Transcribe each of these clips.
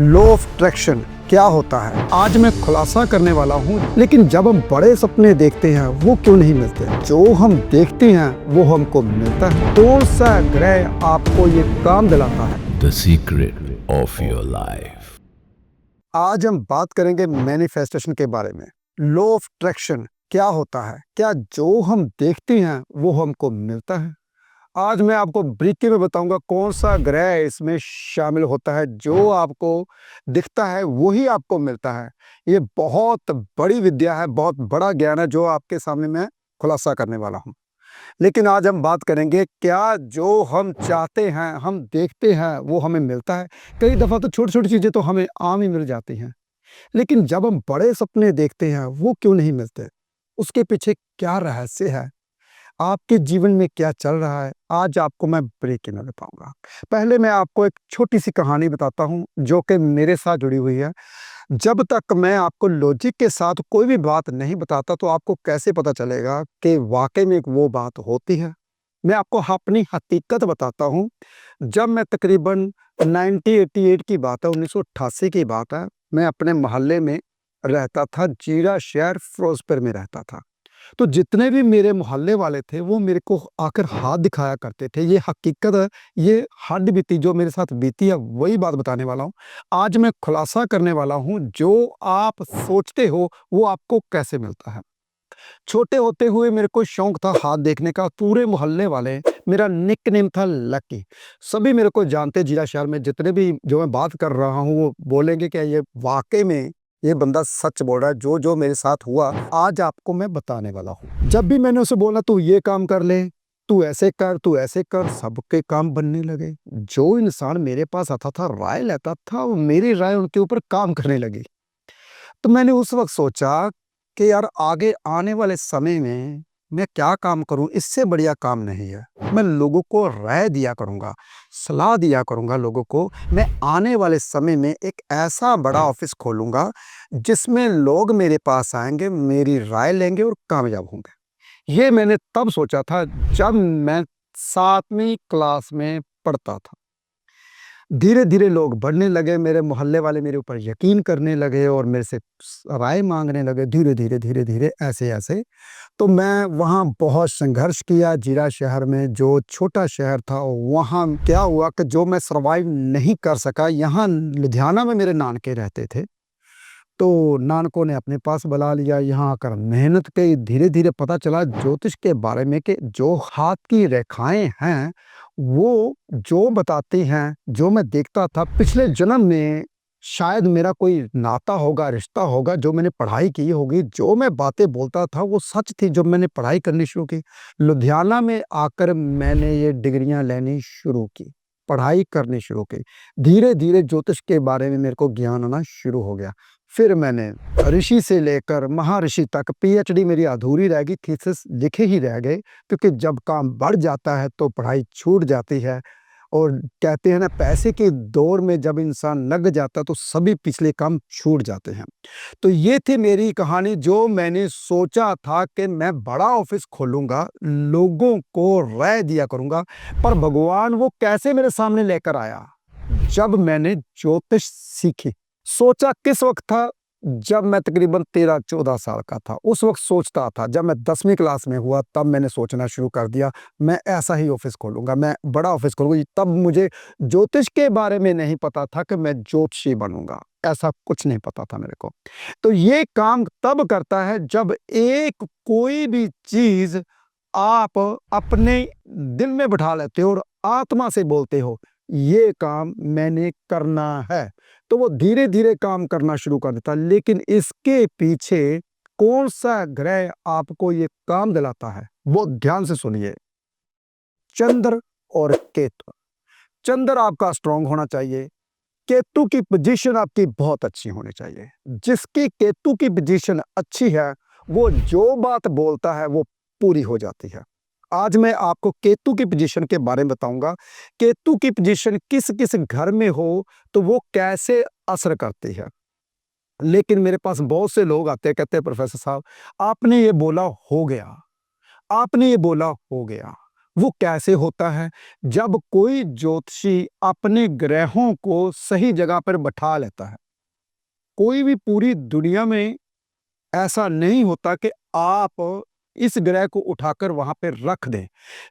Law of attraction क्या होता है, आज मैं खुलासा करने वाला हूँ। लेकिन जब हम बड़े सपने देखते हैं वो क्यों नहीं मिलते? जो हम देखते हैं वो हमको मिलता है। कौन सा ग्रह आपको ये काम दिलाता है? The secret of your life. आज हम बात करेंगे मैनिफेस्टेशन के बारे में। लॉ ऑफ अट्रैक्शन क्या होता है? क्या जो हम देखते हैं वो हमको मिलता है? आज मैं आपको ब्रीकी में बताऊंगा कौन सा ग्रह इसमें शामिल होता है। जो आपको दिखता है वही आपको मिलता है। ये बहुत बड़ी विद्या है, बहुत बड़ा ज्ञान है जो आपके सामने मैं खुलासा करने वाला हूँ। लेकिन आज हम बात करेंगे क्या जो हम चाहते हैं, हम देखते हैं वो हमें मिलता है। कई दफ़ा तो छोटी छोटी चीज़ें तो हमें आम ही मिल जाती हैं, लेकिन जब हम बड़े सपने देखते हैं वो क्यों नहीं मिलते? उसके पीछे क्या रहस्य है? आपके जीवन में क्या चल रहा है, आज आपको मैं ब्रेक में बताऊंगा। पहले मैं आपको एक छोटी सी कहानी बताता हूं जो कि मेरे साथ जुड़ी हुई है। जब तक मैं आपको लॉजिक के साथ कोई भी बात नहीं बताता तो आपको कैसे पता चलेगा कि वाकई में वो बात होती है? मैं आपको अपनी हकीकत बताता हूं। जब मैं तकरीबन 1988 की बात है, 1988 की बात है, मैं अपने मोहल्ले में रहता था। जीरा शहर फिरोजपुर में रहता था। तो जितने भी मेरे मोहल्ले वाले थे वो मेरे को आकर हाथ दिखाया करते थे। ये हकीकत है, ये हद बीती जो मेरे साथ बीती है वही बात बताने वाला हूँ। आज मैं खुलासा करने वाला हूँ जो आप सोचते हो वो आपको कैसे मिलता है। छोटे होते हुए मेरे को शौक था हाथ देखने का। पूरे मोहल्ले वाले, मेरा निक नेम था लकी। सभी मेरे को जानते, जिला शहर में जितने भी जो मैं बात कर रहा हूँ वो बोलेंगे कि ये वाकई में ये बंदा सच बोल रहा है। जो जो मेरे साथ हुआ आज आपको मैं बताने वाला हूँ। जब भी मैंने उसे बोला तू ये काम कर ले, तू ऐसे कर, तू ऐसे कर, सबके काम बनने लगे। जो इंसान मेरे पास आता था, राय लेता था, वो मेरी राय उनके ऊपर काम करने लगी। तो मैंने उस वक्त सोचा कि यार आगे आने वाले समय में मैं क्या काम करूं, इससे बढ़िया काम नहीं है। मैं लोगों को राय दिया करूंगा, सलाह दिया करूंगा लोगों को। मैं आने वाले समय में एक ऐसा बड़ा ऑफिस खोलूंगा जिसमें लोग मेरे पास आएंगे, मेरी राय लेंगे और कामयाब होंगे। ये मैंने तब सोचा था जब मैं 7वीं क्लास में पढ़ता था। धीरे धीरे लोग बढ़ने लगे, मेरे मोहल्ले वाले मेरे ऊपर यकीन करने लगे और मेरे से राय मांगने लगे। धीरे धीरे धीरे धीरे ऐसे ऐसे तो मैं वहाँ बहुत संघर्ष किया। जीरा शहर में जो छोटा शहर था वहाँ क्या हुआ कि जो मैं सरवाइव नहीं कर सका। यहाँ लुधियाना में मेरे नानके रहते थे, तो नानकों ने अपने पास बुला लिया। यहाँ आकर मेहनत की, धीरे धीरे पता चला ज्योतिष के बारे में कि जो हाथ की रेखाएं हैं वो जो बताती हैं, जो मैं देखता था पिछले जन्म में शायद मेरा कोई नाता होगा, रिश्ता होगा, जो मैंने पढ़ाई की होगी। जो मैं बातें बोलता था वो सच थी। जब मैंने पढ़ाई करनी शुरू की, लुधियाना में आकर मैंने ये डिग्रियां लेनी शुरू की, पढ़ाई करनी शुरू की। धीरे धीरे ज्योतिष के बारे में मेरे को ज्ञान आना शुरू हो गया। फिर मैंने ऋषि से लेकर महर्षि तक पीएचडी मेरी अधूरी रह गई, थीसिस लिखे ही रह गए। क्योंकि जब काम बढ़ जाता है तो पढ़ाई छूट जाती है। और कहते हैं ना, पैसे के दौर में जब इंसान लग जाता तो सभी पिछले काम छूट जाते हैं। तो ये थी मेरी कहानी। जो मैंने सोचा था कि मैं बड़ा ऑफिस खोलूंगा, लोगों को राय दिया करूंगा, पर भगवान वो कैसे मेरे सामने लेकर आया जब मैंने ज्योतिष सीखी। सोचा किस वक्त था? जब मैं तकरीबन 13-14 साल का था, उस वक्त सोचता था। जब मैं 10वीं क्लास में हुआ तब मैंने सोचना शुरू कर दिया मैं ऐसा ही ऑफिस खोलूंगा, मैं बड़ा ऑफिस खोलूंगा। तब मुझे ज्योतिष के बारे में नहीं पता था कि मैं ज्योतिषी बनूंगा, ऐसा कुछ नहीं पता था मेरे को। तो ये काम तब करता है जब एक कोई भी चीज आप अपने दिल में बिठा लेते हो और आत्मा से बोलते हो ये काम मैंने करना है, तो वो धीरे धीरे काम करना शुरू कर देता है। लेकिन इसके पीछे कौन सा ग्रह आपको ये काम दिलाता है वो ध्यान से सुनिए। चंद्र और केतु। चंद्र आपका स्ट्रांग होना चाहिए, केतु की पोजीशन आपकी बहुत अच्छी होनी चाहिए। जिसकी केतु की पोजीशन अच्छी है वो जो बात बोलता है वो पूरी हो जाती है। आज मैं आपको केतु की पोजीशन के बारे में बताऊंगा। केतु की पोजीशन किस किस घर में हो तो वो कैसे असर करती है। लेकिन मेरे पास बहुत से लोग आते हैं, कहते हैं प्रोफेसर साहब आपने ये बोला हो गया, आपने ये बोला हो गया। वो कैसे होता है? जब कोई ज्योतिषी अपने ग्रहों को सही जगह पर बैठा लेता है। कोई भी पूरी दुनिया में ऐसा नहीं होता कि आप इस ग्रह को उठाकर वहां पे रख दें,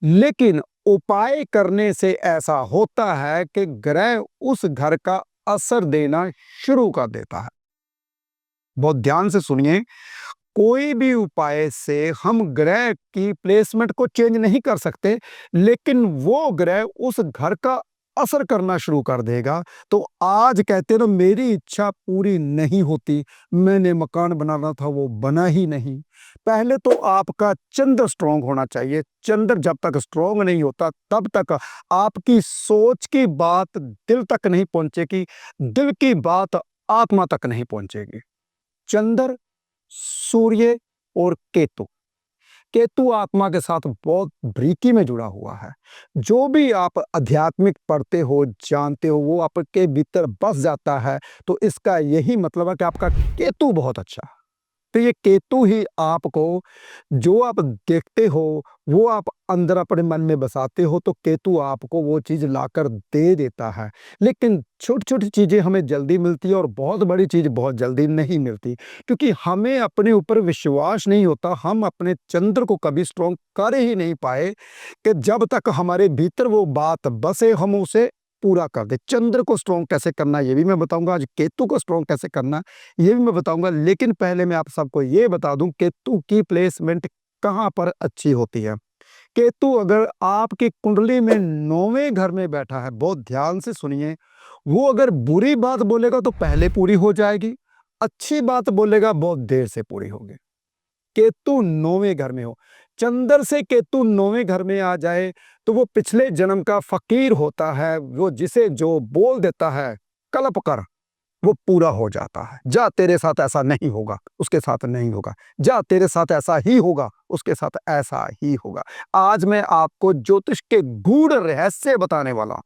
लेकिन उपाय करने से ऐसा होता है कि ग्रह उस घर का असर देना शुरू कर देता है। बहुत ध्यान से सुनिए, कोई भी उपाय से हम ग्रह की प्लेसमेंट को चेंज नहीं कर सकते, लेकिन वो ग्रह उस घर का असर करना शुरू कर देगा। तो आज कहते हैं ना, मेरी इच्छा पूरी नहीं होती, मैंने मकान बनाना था वो बना ही नहीं। पहले तो आपका चंद्र स्ट्रांग होना चाहिए। चंद्र जब तक स्ट्रांग नहीं होता तब तक आपकी सोच की बात दिल तक नहीं पहुंचेगी, दिल की बात आत्मा तक नहीं पहुंचेगी। चंद्र, सूर्य और केतु। केतु आत्मा के साथ बहुत बारीकी में जुड़ा हुआ है। जो भी आप आध्यात्मिक पढ़ते हो, जानते हो, वो आपके भीतर बस जाता है। तो इसका यही मतलब है कि आपका केतु बहुत अच्छा है। तो ये केतु ही आपको, जो आप देखते हो वो आप अंदर अपने मन में बसाते हो, तो केतु आपको वो चीज लाकर दे देता है। लेकिन छोटी छोटी चीजें हमें जल्दी मिलती है और बहुत बड़ी चीज बहुत जल्दी नहीं मिलती, क्योंकि हमें अपने ऊपर विश्वास नहीं होता। हम अपने चंद्र को कभी स्ट्रॉन्ग कर ही नहीं पाए कि जब तक हमारे भीतर वो बात बसे हम उसे पूरा कर दे। चंद्र को स्ट्रॉन्ग कैसे करना ये भी मैं बताऊंगा, आज केतु को स्ट्रॉन्ग कैसे करना ये भी मैं बताऊंगा। लेकिन पहले मैं आप सबको ये बता दूं, केतु की प्लेसमेंट कहां पर अच्छी होती है। केतु अगर आपकी कुंडली में 9वें घर में बैठा है, बहुत ध्यान से सुनिए, वो अगर बुरी बात बोलेगा तो पहले पूरी हो जाएगी, अच्छी बात बोलेगा बहुत देर से पूरी होगी। केतु 9वें घर में हो, चंद्र से केतु 9वें घर में आ जाए तो वो पिछले जन्म का फकीर होता है। वो जिसे जो बोल देता है कल्प कर, वो पूरा हो जाता है। जा तेरे साथ ऐसा नहीं होगा, उसके साथ नहीं होगा। जा तेरे साथ ऐसा ही होगा, उसके साथ ऐसा ही होगा। आज मैं आपको ज्योतिष के गूढ़ रहस्य बताने वाला हूं।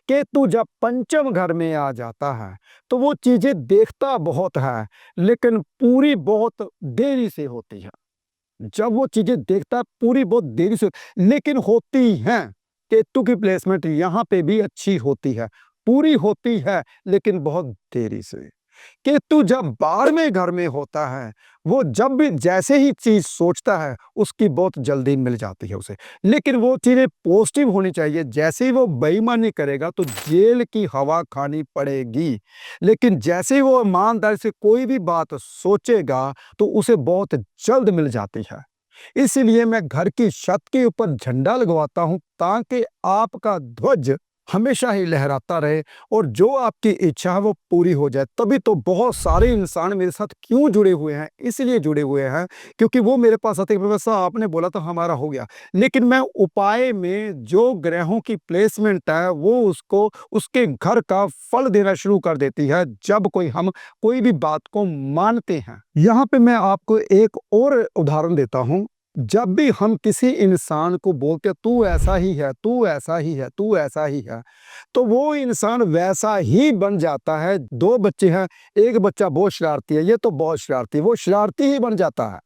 केतु जब पंचम घर में आ जाता है तो वो चीजें देखता बहुत है, लेकिन पूरी बहुत देरी से होती है। जब वो चीजें देखता है पूरी बहुत देरी से, लेकिन होती हैं। केतु की प्लेसमेंट यहां पे भी अच्छी होती है, पूरी होती है लेकिन बहुत देरी से। केतु जब 12वें घर में होता है, वो जब भी जैसे ही चीज सोचता है उसकी बहुत जल्दी मिल जाती है उसे। लेकिन वो चीजें पॉजिटिव होनी चाहिए। जैसे ही वो बेईमानी करेगा तो जेल की हवा खानी पड़ेगी, लेकिन जैसे ही वो ईमानदारी से कोई भी बात सोचेगा तो उसे बहुत जल्द मिल जाती है। इसलिए मैं घर की छत के ऊपर झंडा लगवाता हूं, ताकि आपका ध्वज हमेशा ही लहराता रहे और जो आपकी इच्छा है वो पूरी हो जाए। तभी तो बहुत सारे इंसान मेरे साथ क्यों जुड़े हुए हैं, इसलिए जुड़े हुए हैं क्योंकि वो मेरे पास आते हैं, वैसा आपने बोला तो हमारा हो गया। लेकिन मैं उपाय में जो ग्रहों की प्लेसमेंट है वो उसको उसके घर का फल देना शुरू कर देती है, जब हम कोई भी बात को मानते हैं। यहाँ पे मैं आपको एक और उदाहरण देता हूँ। जब भी हम किसी इंसान को बोलते हैं तू ऐसा ही है, तू ऐसा ही है, तू ऐसा ही है, तो वो इंसान वैसा ही बन जाता है। 2 बच्चे हैं, एक बच्चा बहुत शरारती है, ये तो बहुत शरारती है, वो शरारती ही बन जाता है।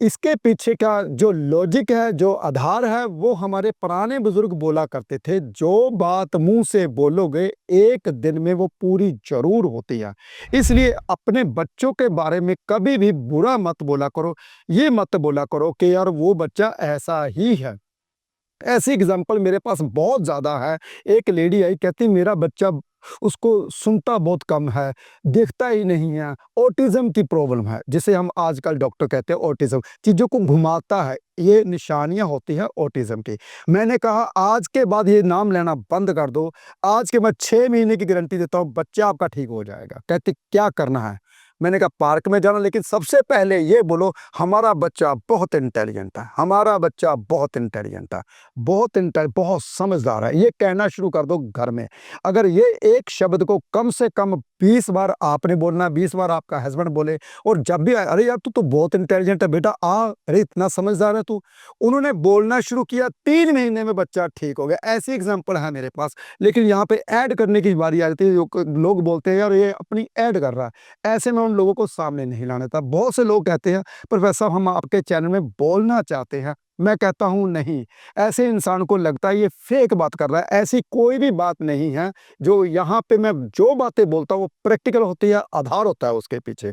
इसके पीछे का जो लॉजिक है, जो आधार है, वो हमारे पुराने बुजुर्ग बोला करते थे, जो बात मुंह से बोलोगे एक दिन में वो पूरी जरूर होती है। इसलिए अपने बच्चों के बारे में कभी भी बुरा मत बोला करो। ये मत बोला करो कि यार वो बच्चा ऐसा ही है। ऐसी एग्जाम्पल मेरे पास बहुत ज़्यादा है। एक लेडी आई, कहती मेरा बच्चा, उसको सुनता बहुत कम है, देखता ही नहीं है, ऑटिज्म की प्रॉब्लम है, जिसे हम आजकल डॉक्टर कहते हैं ऑटिज्म, चीज़ों को घुमाता है। ये निशानियां होती हैं ऑटिज्म की। मैंने कहा आज के बाद ये नाम लेना बंद कर दो, आज के मैं 6 महीने की गारंटी देता हूँ बच्चा आपका ठीक हो जाएगा। कहते क्या करना है? मैंने कहा पार्क में जाना, लेकिन सबसे पहले ये बोलो हमारा बच्चा बहुत इंटेलिजेंट है, हमारा बच्चा बहुत इंटेलिजेंट है, बहुत समझदार है। ये कहना शुरू कर दो घर में। अगर ये एक शब्द को कम से कम 20 बार आपने बोलना, 20 बार आपका हस्बैंड बोले, और जब भी अरे यार तू तो बहुत इंटेलिजेंट है बेटा, अरे इतना समझदार है तू, उन्होंने बोलना शुरू किया, 3 महीने में बच्चा ठीक हो गया। ऐसी एग्जाम्पल है मेरे पास। लेकिन यहाँ पे ऐड करने की बारी आ जाती है। लोग बोलते हैं यार ये अपनी ऐड कर रहा है, ऐसे में उन लोगों को सामने नहीं लाना था। बहुत से लोग कहते हैं प्रोफेसर हम आपके चैनल में बोलना चाहते हैं, मैं कहता हूँ नहीं, ऐसे इंसान को लगता है ये फेक बात कर रहा है। ऐसी कोई भी बात नहीं है। जो यहाँ पे मैं जो बातें बोलता हूँ वो प्रैक्टिकल होती है, आधार होता है उसके पीछे।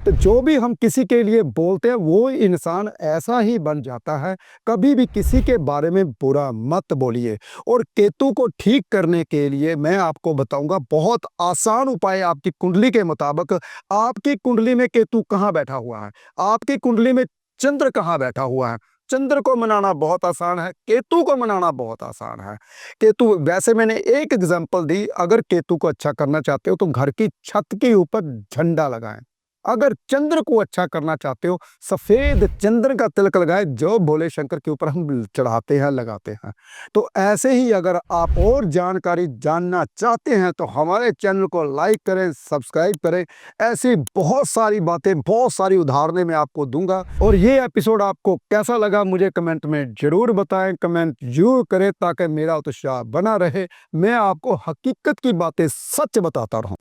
तो जो भी हम किसी के लिए बोलते हैं वो इंसान ऐसा ही बन जाता है। कभी भी किसी के बारे में बुरा मत बोलिए। और केतु को ठीक करने के लिए मैं आपको बताऊंगा बहुत आसान उपाय। आपकी कुंडली के मुताबिक, आपकी कुंडली में केतु कहाँ बैठा हुआ है, आपकी कुंडली में चंद्र कहाँ बैठा हुआ है। चंद्र को मनाना बहुत आसान है, केतु को मनाना बहुत आसान है। केतु, वैसे मैंने एक एग्जांपल दी, अगर केतु को अच्छा करना चाहते हो तो घर की छत के ऊपर झंडा लगाएं। अगर चंद्र को अच्छा करना चाहते हो, सफेद चंद्र का तिलक लगाए, जो भोले शंकर के ऊपर हम चढ़ाते हैं, लगाते हैं। तो ऐसे ही अगर आप और जानकारी जानना चाहते हैं तो हमारे चैनल को लाइक करें, सब्सक्राइब करें। ऐसी बहुत सारी बातें, बहुत सारी उदाहरणें मैं आपको दूंगा। और ये एपिसोड आपको कैसा लगा मुझे कमेंट में जरूर बताएं, कमेंट जरूर करें ताकि मेरा उत्साह बना रहे, मैं आपको हकीकत की बातें सच बताता रहूं।